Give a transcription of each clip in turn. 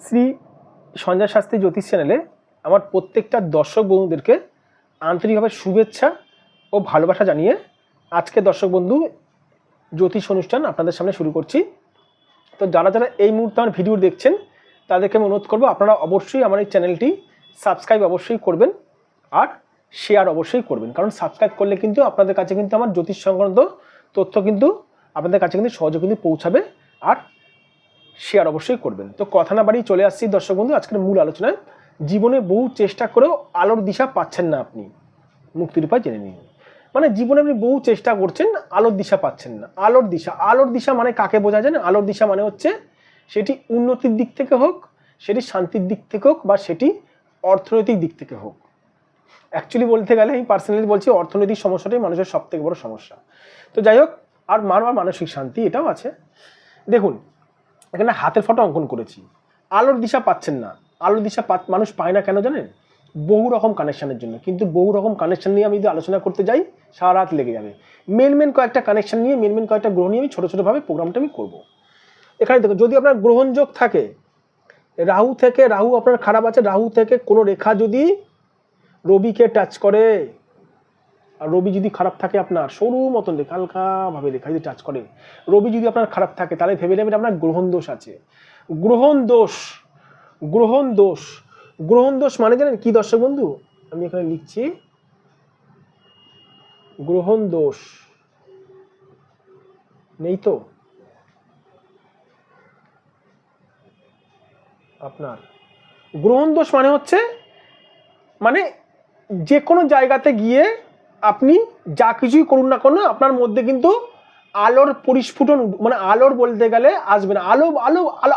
শ্রী সঞ্জয় শাস্ত্রী জ্যোতিষ চ্যানেলে আমার প্রত্যেকটা দর্শক বন্ধুদেরকে আন্তরিকভাবে শুভেচ্ছা ও ভালোবাসা জানিয়ে আজকে দর্শক বন্ধু জ্যোতিষ অনুষ্ঠান আপনাদের সামনে শুরু করছি। তো যারা যারা এই মুহূর্তে আমার ভিডিও দেখছেন তাদেরকে আমি অনুরোধ করবো আপনারা অবশ্যই আমার এই চ্যানেলটি সাবস্ক্রাইব অবশ্যই করবেন আর শেয়ার অবশ্যই করবেন, কারণ সাবস্ক্রাইব করলে কিন্তু আপনাদের কাছে কিন্তু আমার জ্যোতিষ সংক্রান্ত তথ্য কিন্তু আপনাদের কাছে কিন্তু সহজে কিন্তু পৌঁছাবে, আর শেয়ার অবশ্যই করবেন। তো কথা না বাড়িয়ে চলে আসছি দর্শক বন্ধু আজকের মূল আলোচনায়। জীবনে বহু চেষ্টা করেও আলোর দিশা পাচ্ছেন না, আপনি মুক্তির উপায় জেনে নিন। মানে জীবনে আপনি বহু চেষ্টা করছেন, আলোর দিশা পাচ্ছেন না। আলোর দিশা মানে কাকে বোঝা যায়? আলোর দিশা মানে হচ্ছে সেটি উন্নতির দিক থেকে হোক, সেটি শান্তির দিক থেকে হোক, বা সেটি অর্থনৈতিক দিক থেকে হোক। অ্যাকচুয়ালি বলতে গেলে আমি পার্সোনালি বলছি অর্থনৈতিক সমস্যাটাই মানুষের সব থেকে বড় সমস্যা। তো যাই হোক, আর মানসিক শান্তি এটাও আছে। দেখুন এখানে হাতের ফটো অঙ্কন করেছি, আলোর দিশা পাচ্ছেন না। আলোর দিশা মানুষ পায় না কেন জানেন? বহু রকম কানেকশানের জন্য। কিন্তু বহু রকম কানেকশান নিয়ে আমি যদি আলোচনা করতে যাই সারা রাত লেগে যাবে। মেন কয়েকটা কানেকশান নিয়ে, মেন কয়েকটা গ্রহ নিয়ে আমি ছোটো ছোটোভাবে প্রোগ্রামটা আমি করবো। এখানে দেখুন, যদি আপনার গ্রহণযোগ থাকে, রাহু আপনার খারাপ আছে, রাহু থেকে কোনো রেখা যদি রবিকে টাচ করে, আর রবি যদি খারাপ থাকে আপনার সরু মতন রেখা, হালকাভাবে রেখা যদি টাচ করে, রবি যদি আপনার খারাপ থাকে, তাহলে ভেবে নেবেন আপনার গ্রহণ দোষ আছে। গ্রহণ দোষ মানে জানেন কি দর্শক বন্ধু? আমি এখানে লিখছি গ্রহণ দোষ নেই তো আপনার। গ্রহণ দোষ মানে হচ্ছে মানে যে কোনো জায়গাতে গিয়ে আপনি যা কিছুই করুন না কেন আপনার মধ্যে কিন্তু আলোর পরিস্ফুটন, মানে আলোর বলতে গেলে আসবে না।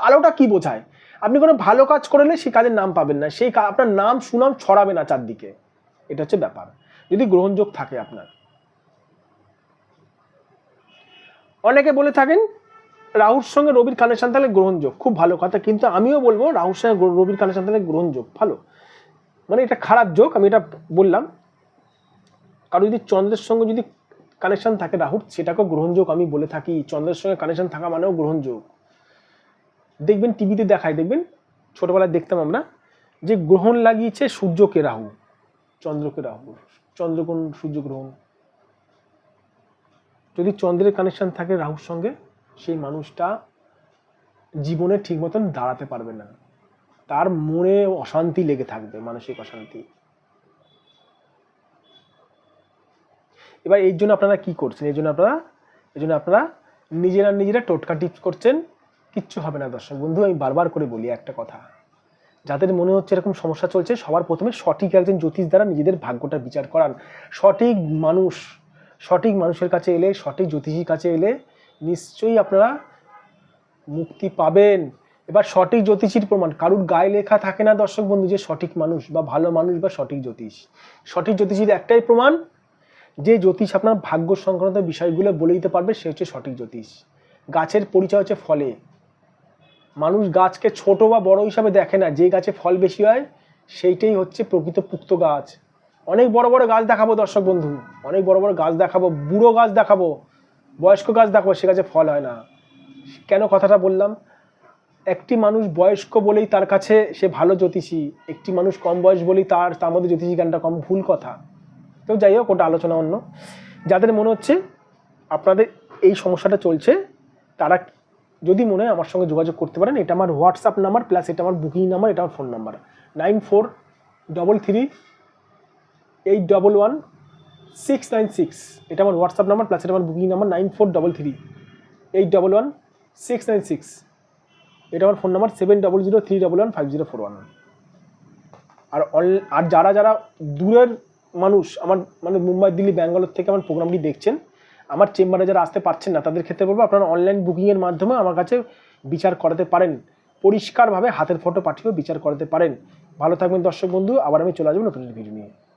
আলোটা কি বোঝায়? আপনি কোনো ভালো কাজ করলে সেই কাজের নাম পাবেন না, সেই আপনার নাম সুনাম ছড়াবে না চারদিকে। এটা হচ্ছে ব্যাপার যদি গ্রহণযোগ থাকে আপনার। অনেকে বলে থাকেন রাহুর সঙ্গে রবির কানেকশন থাকলে গ্রহণযোগ, খুব ভালো কথা, কিন্তু আমিও বলবো রাহুর সঙ্গে রবির কানেকশন থাকলে গ্রহণযোগ ভালো, মানে এটা খারাপ যোগ আমি এটা বললাম। কারণ যদি চন্দ্রের সঙ্গে যদি কানেকশন থাকে রাহুর, সেটাকেও গ্রহণযোগ আমি বলে থাকি। চন্দ্রের সঙ্গে কানেকশন থাকা মানেও গ্রহণযোগ। দেখবেন টিভিতে দেখায়, দেখবেন ছোটবেলায় দেখতাম আমরা যে গ্রহণ লাগিয়েছে সূর্যকে রাহু, চন্দ্রকে রাহু, চন্দ্রগ্রহণ সূর্যগ্রহণ। যদি চন্দ্রের কানেকশন থাকে রাহুর সঙ্গে, সেই মানুষটা জীবনে ঠিক মতন দাঁড়াতে পারবে না, তার মনে অশান্তি লেগে থাকবে, মানসিক অশান্তি। এবার এই জন্য আপনারা কি করছেন? এই জন্য আপনারা নিজেরা টোটকা টিপস করছেন, কিচ্ছু হবে না দর্শক বন্ধু। আমি বারবার করে বলি একটা কথা, যাদের মনে হচ্ছে এরকম সমস্যা চলছে, সবার প্রথমে সঠিক একজন জ্যোতিষ দ্বারা নিজেদের ভাগ্যটা বিচার করান। সঠিক মানুষের কাছে এলে, সঠিক জ্যোতিষীর কাছে এলে নিশ্চয়ই আপনারা মুক্তি পাবেন। এবার সঠিক জ্যোতিষীর প্রমাণ কারুর গায়ে লেখা থাকে না দর্শক বন্ধু যে সঠিক মানুষ বা ভালো মানুষ বা সঠিক জ্যোতিষ। সঠিক জ্যোতিষীর একটাই প্রমাণ, যে জ্যোতিষ আপনার ভাগ্য সংক্রান্ত বিষয়গুলো বলে দিতে পারবে, সে হচ্ছে সঠিক জ্যোতিষ। গাছের পরিচয় হচ্ছে ফলে। মানুষ গাছকে ছোট বা বড় হিসাবে দেখে না, যে গাছে ফল বেশি হয় সেইটাই হচ্ছে প্রকৃত পুক্ত গাছ। অনেক বড় বড় গাছ দেখাবো দর্শক বন্ধু, অনেক বড় বড় গাছ দেখাবো, বুড়ো গাছ দেখাবো, বয়স্ক গাছ দেখাবো, সে গাছে ফল হয় না। কেন কথাটা বললাম? একটি মানুষ বয়স্ক বলেই তার কাছে সে ভালো জ্যোতিষী, একটি মানুষ কম বয়স বলেই তার মধ্যে জ্যোতিষী জ্ঞানটা কম, ভুল কথা। তো যাই হোক, ওটা আলোচনা অন্য। যাদের মনে হচ্ছে আপনাদের এই সমস্যাটা চলছে, তারা যদি মনে হয় আমার সঙ্গে যোগাযোগ করতে পারেন। এটা আমার হোয়াটসঅ্যাপ নাম্বার, প্লাস এটা আমার বুকিং নাম্বার, এটা আমার ফোন নাম্বার 9433811696। এটা আমার হোয়াটসঅ্যাপ নাম্বার, প্লাস এটা আমার বুকিং নাম্বার 9433811696। এটা আমার ফোন নাম্বার 7003115041। আর যারা দূরের মানুষ, আমার মানে মুম্বাই, দিল্লি, ব্যাঙ্গালোর থেকে আমার প্রোগ্রামটি দেখছেন, আমার চেম্বারে যারা আসতে পারছেন না, তাদের ক্ষেত্রে বলবো আপনারা অনলাইন বুকিংয়ের মাধ্যমে আমার কাছে বিচার করাতে পারেন। পরিষ্কারভাবে হাতের ফটো পাঠিয়েও বিচার করাতে পারেন। ভালো থাকবেন দর্শক বন্ধু, আবার আমি চলে আসবো নতুন ভিডিও নিয়ে।